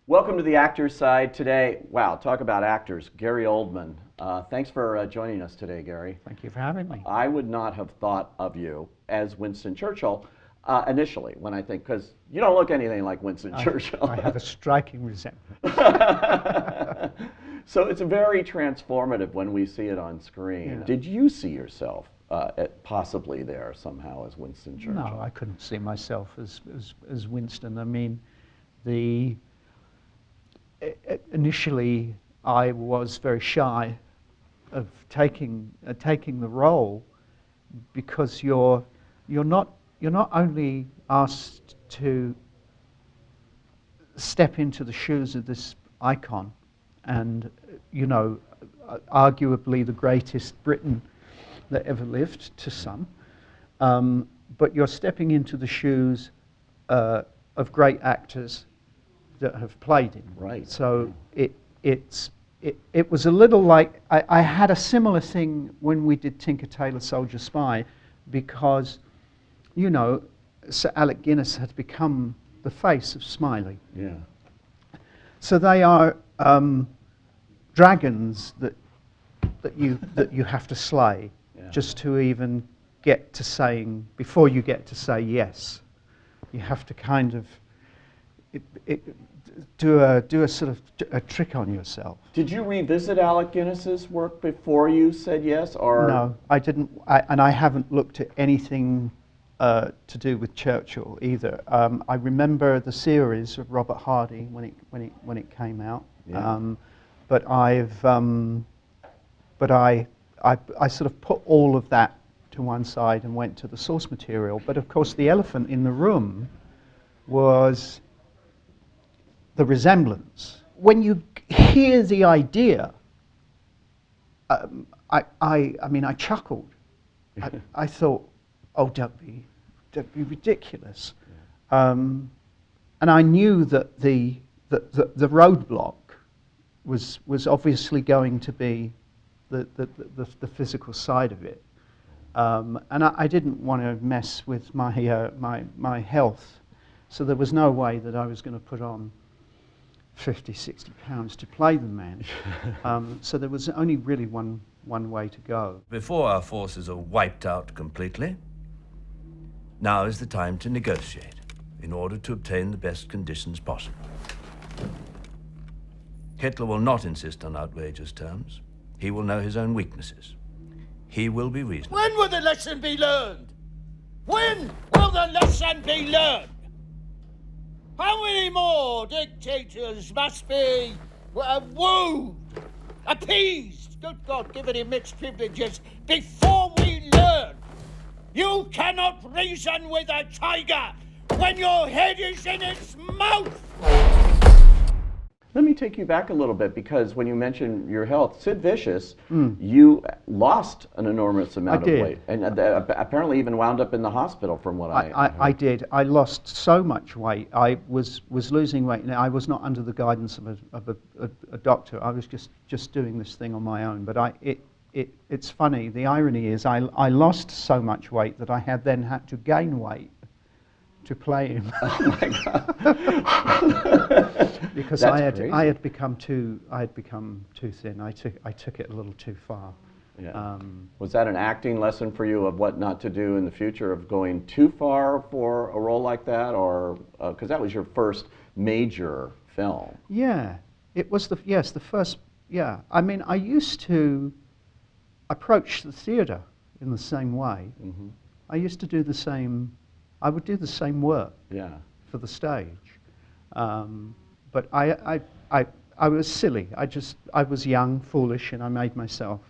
Welcome to the Actors Side today. Wow, talk about actors. Gary Oldman. Thanks for joining us today, Gary. Thank you for having me. I would not have thought of you as Winston Churchill initially when I think, because you don't look anything like Winston Churchill. I have a striking resemblance. So it's very transformative when we see it on screen. Yeah. Did you see yourself possibly there somehow as Winston Churchill? No, I couldn't see myself as Winston. I mean, initially I was very shy of taking the role because you're not only asked to step into the shoes of this icon and arguably the greatest Briton that ever lived to some, but you're stepping into the shoes of great actors that have played him. Right. So it was a little like I had a similar thing when we did Tinker Tailor Soldier Spy, because Sir Alec Guinness had become the face of Smiley. Yeah. So they are dragons that you have to slay, Yeah. just to even get to saying, before you get to say yes, you have to kind of do a sort of a trick on yourself. Did you revisit Alec Guinness's work before you said yes, or No, I didn't, and I haven't looked at anything to do with Churchill either. I remember the series of Robert Hardy when it came out, Yeah. but I sort of put all of that to one side and went to the source material. But of course, the elephant in the room was the resemblance. When you hear the idea, I mean, I chuckled. I thought, oh, don't be ridiculous. And I knew that the roadblock was obviously going to be the physical side of it. And I didn't want to mess with my health, so there was no way that I was going to put on 50, 60 pounds to play the man. So there was only really one way to go. Before our forces are wiped out completely, now is the time to negotiate in order to obtain the best conditions possible. Hitler will not insist on outrageous terms. He will know his own weaknesses. He will be reasonable. When will the lesson be learned? When will the lesson be learned? How many more dictators must be wooed, appeased, good God, given him mixed privileges, before we learn? You cannot reason with a tiger when your head is in its mouth! Let me take you back a little bit, because when you mentioned your health, Sid Vicious, you lost an enormous amount of weight, and apparently even wound up in the hospital, from what I heard. I did. I lost so much weight. I was losing weight, and I was not under the guidance of a doctor. I was just doing this thing on my own. But it's funny. The irony is, I lost so much weight that I then had to gain weight to play him. Oh my God! Because That's I had become too thin. I took it a little too far. Yeah. Was that an acting lesson for you of what not to do in the future, of going too far for a role like that, or because that was your first major film? Yeah, it was the first. Yeah, I mean, I used to approach the theatre in the same way. Mm-hmm. I used to do the same. I would do the same work. Yeah. For the stage, but I was silly. I was young, foolish, and I made myself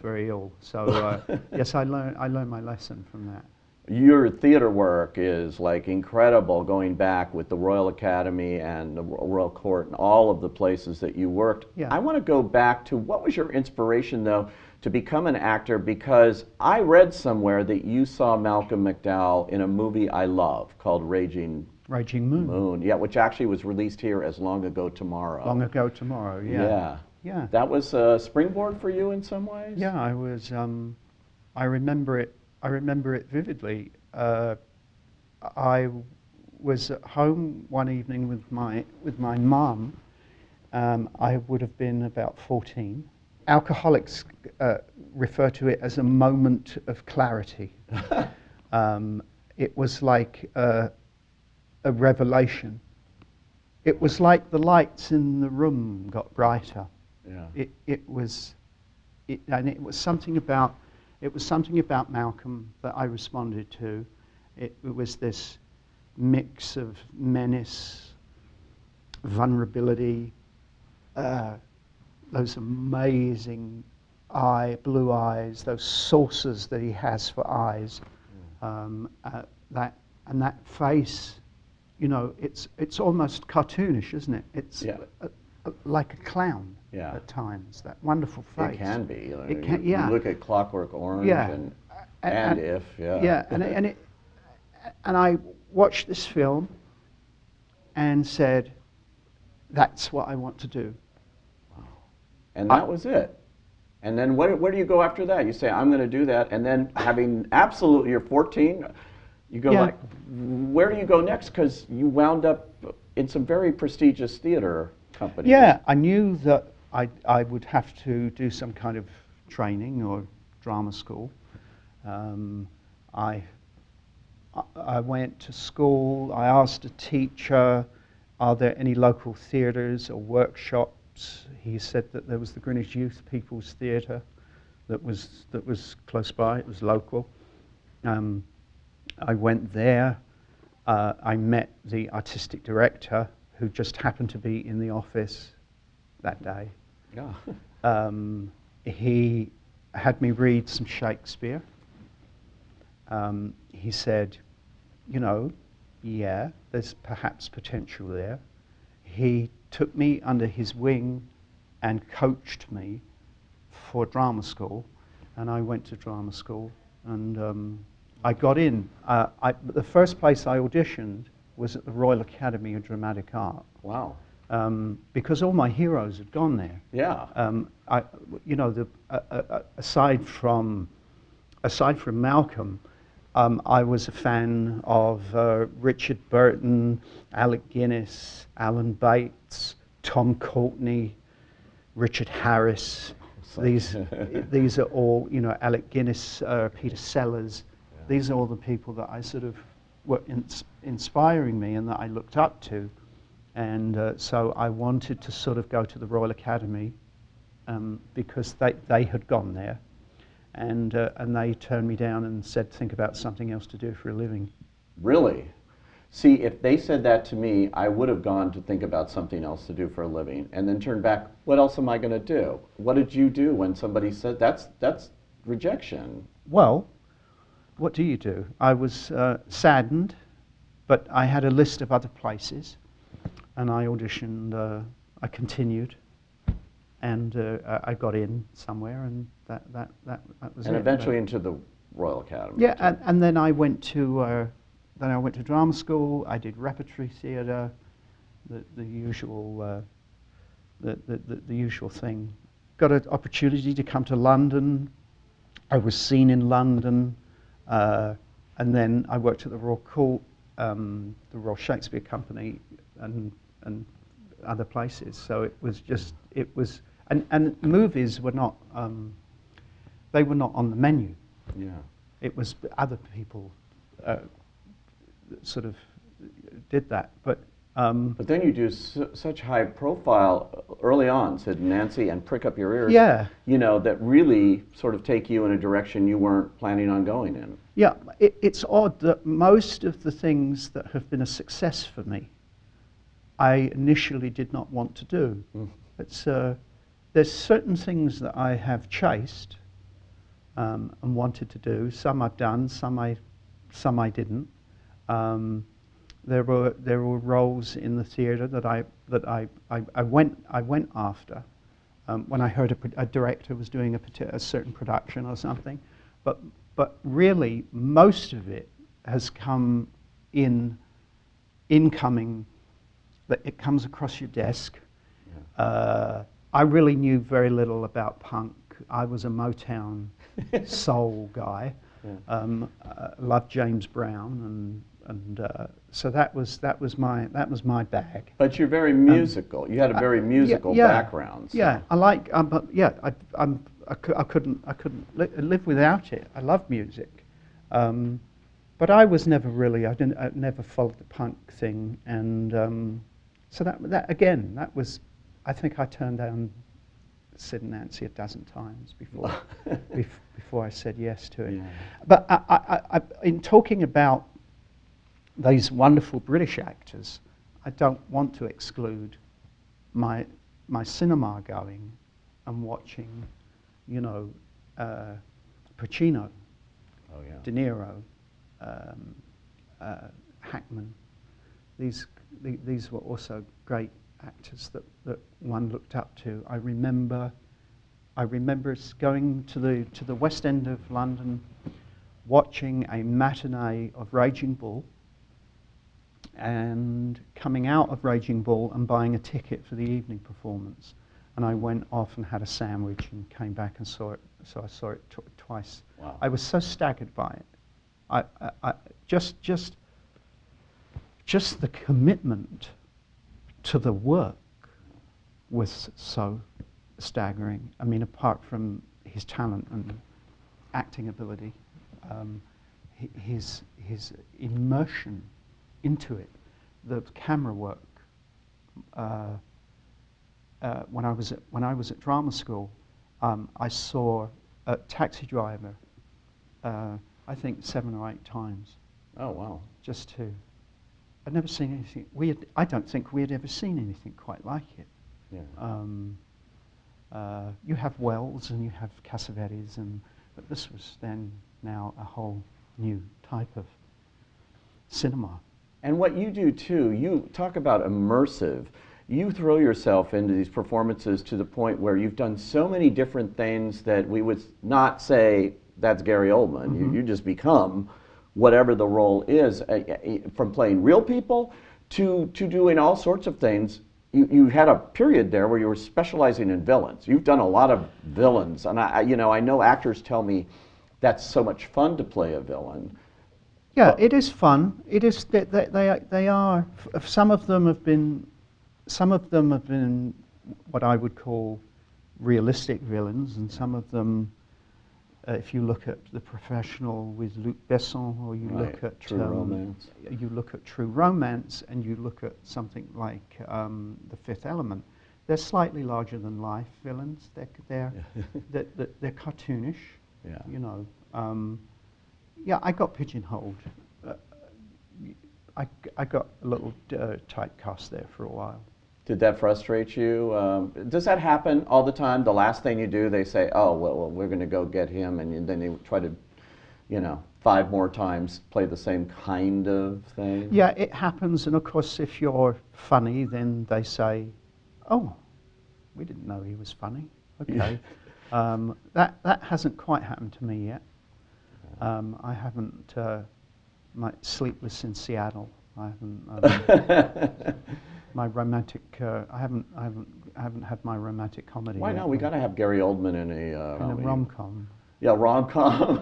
very ill. So yes, I learned my lesson from that. Your theater work is like incredible, going back with the Royal Academy and the Royal Court and all of the places that you worked. Yeah. I want to go back to, what was your inspiration, though, to become an actor? Because I read somewhere that you saw Malcolm McDowell in a movie I love called Raging Moon. Yeah, which actually was released here as Long Ago Tomorrow. Long Ago Tomorrow, yeah. Yeah. Yeah. That was a springboard for you in some ways? Yeah, I was. I remember it vividly. I was at home one evening with my mum. I would have been about 14. Alcoholics refer to it as a moment of clarity. It was like a revelation. It was like the lights in the room got brighter. Yeah. It was something about Malcolm that I responded to. It was this mix of menace, vulnerability, those amazing blue eyes, those saucers that he has for eyes, that face. You know, it's almost cartoonish, isn't it? It's like a clown at times. That wonderful face. It can be. It can. You look at Clockwork Orange and If. And I watched this film and said, "That's what I want to do." Wow. And that was it. And then where do you go after that? You say, "I'm going to do that," and then having absolutely, you're 14. You go like, where do you go next? Because you wound up in some very prestigious theater companies. Yeah, I knew that I would have to do some kind of training or drama school. I went to school. I asked a teacher, "Are there any local theatres or workshops?" He said that there was the Greenwich Youth People's Theatre that was close by. It was local. I went there. I met the artistic director, who just happened to be in the office that day. Yeah. He had me read some Shakespeare. He said, "You know, yeah, there's perhaps potential there." He took me under his wing and coached me for drama school, and I went to drama school, and I got in. The first place I auditioned was at the Royal Academy of Dramatic Art. Wow. Because all my heroes had gone there. Yeah. Aside from Malcolm, I was a fan of Richard Burton, Alec Guinness, Alan Bates, Tom Courtenay, Richard Harris. These are all, Alec Guinness, Peter Sellers. These are all the people that I sort of were inspiring me and that I looked up to. And so I wanted to sort of go to the Royal Academy because they had gone there. And they turned me down and said, "Think about something else to do for a living." Really? See, if they said that to me, I would have gone to think about something else to do for a living and then turned back, what else am I going to do? What did you do when somebody said, that's rejection? Well, what do you do? I was saddened, but I had a list of other places, and I auditioned. I continued, and I got in somewhere, and that was it. And eventually into the Royal Academy. Yeah, and then I went to drama school. I did repertory theatre, the usual thing. Got an opportunity to come to London. I was seen in London. And then I worked at the Royal Court, the Royal Shakespeare Company, and other places. So and movies were not, they were not on the menu. Yeah. It was other people sort of did that. But then you do such high profile early on, Sid and Nancy, and Prick Up Your Ears. Yeah. That really sort of take you in a direction you weren't planning on going in. Yeah, it's odd that most of the things that have been a success for me, I initially did not want to do. There's certain things that I have chased and wanted to do. Some I've done, some I didn't. There were roles in the theatre that I went after when I heard a director was doing a certain production or something, but really most of it has come incoming, that it comes across your desk. Yeah. I really knew very little about punk. I was a Motown soul guy. Loved James Brown, and so that was my bag. But you're very musical. You had a very musical background. So. Yeah, I like, but yeah, I couldn't live without it. I love music, but I was never really. I never followed the punk thing, and so that was. I think I turned down Sid and Nancy a dozen times before I said yes to it. Yeah. But I, in talking about these wonderful British actors, I don't want to exclude my cinema going and watching, you know, Pacino, De Niro, Hackman. These were also great actors that one looked up to. I remember going to the West End of London, watching a matinee of Raging Bull, and coming out of Raging Bull and buying a ticket for the evening performance. And I went off and had a sandwich and came back and saw it. So I saw it twice. Wow. I was so staggered by it. I just the commitment to the work was so staggering. I mean, apart from his talent and acting ability, his immersion into it, the camera work. When I was at drama school, I saw a Taxi Driver, I think 7 or 8 times. Oh wow! Just to. I'd never seen anything. I don't think we had ever seen anything quite like it. Yeah. You have Wells and you have Cassavetes, but this was then now a whole new type of cinema. And what you do too, you talk about immersive. You throw yourself into these performances to the point where you've done so many different things that we would not say that's Gary Oldman. Mm-hmm. You just become whatever the role is, from playing real people to doing all sorts of things. You had a period there where you were specializing in villains. You've done a lot of villains, and I know actors tell me that's so much fun to play a villain. Yeah, it is fun. It is. They are. Some of them have been what I would call realistic villains, and some of them. If you look at The Professional with Luc Besson, or you look at True Romance, you look at True Romance, and you look at something like The Fifth Element, they're slightly larger than life villains. They're cartoonish. Yeah. You know. Yeah, I got pigeonholed. I got a little typecast there for a while. Did that frustrate you? Does that happen all the time? The last thing you do, they say, "Oh, well, we're going to go get him," and then they try to, 5 more times play the same kind of thing. Yeah, it happens, and of course, if you're funny, then they say, "Oh, we didn't know he was funny." Okay, that hasn't quite happened to me yet. I haven't. My Sleepless in Seattle. I haven't. My romantic, I haven't had my romantic comedy. Why yet. not? We got to have Gary Oldman in a rom-com. Yeah, rom-com.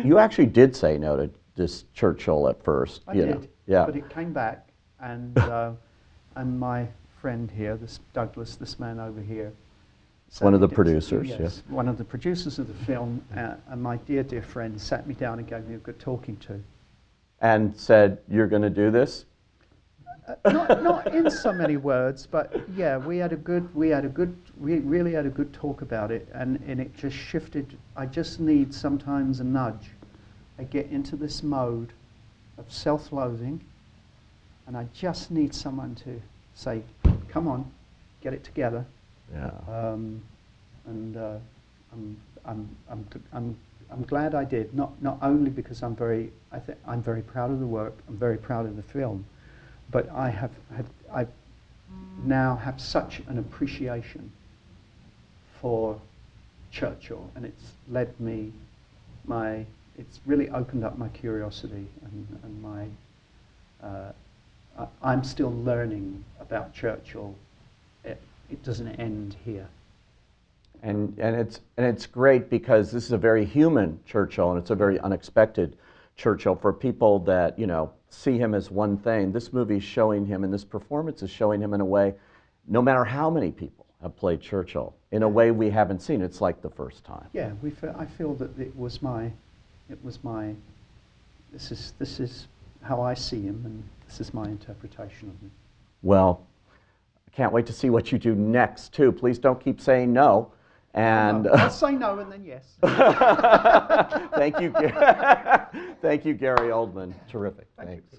You actually did say no to this Churchill at first. I did. Know. Yeah. But it came back, and and my friend here, this Douglas, this man over here. One of the producers. Yes, one of the producers of the film, and my dear friend sat me down and gave me a good talking to. And said, "You're going to do this." Not in so many words, but yeah, we really had a good talk about it, and it just shifted. I just need sometimes a nudge. I get into this mode of self-loathing, and I just need someone to say, "Come on, get it together." Yeah. I'm glad I did. Not only because I'm very proud of the work. I'm very proud of the film. But I now have such an appreciation for Churchill, and it's led me, it's really opened up my curiosity and my, I'm still learning about Churchill. It doesn't end here. And it's great because this is a very human Churchill, and it's a very unexpected Churchill for people that, you know, see him as one thing. This movie's showing him, and this performance is showing him in a way, no matter how many people have played Churchill, in a way we haven't seen. It's like the first time. Yeah, I feel that this is how I see him, and this is my interpretation of him. Well, I can't wait to see what you do next, too. Please don't keep saying no. And I'll say no and then yes. Thank you, Thank you, Gary Oldman. Terrific. Thanks.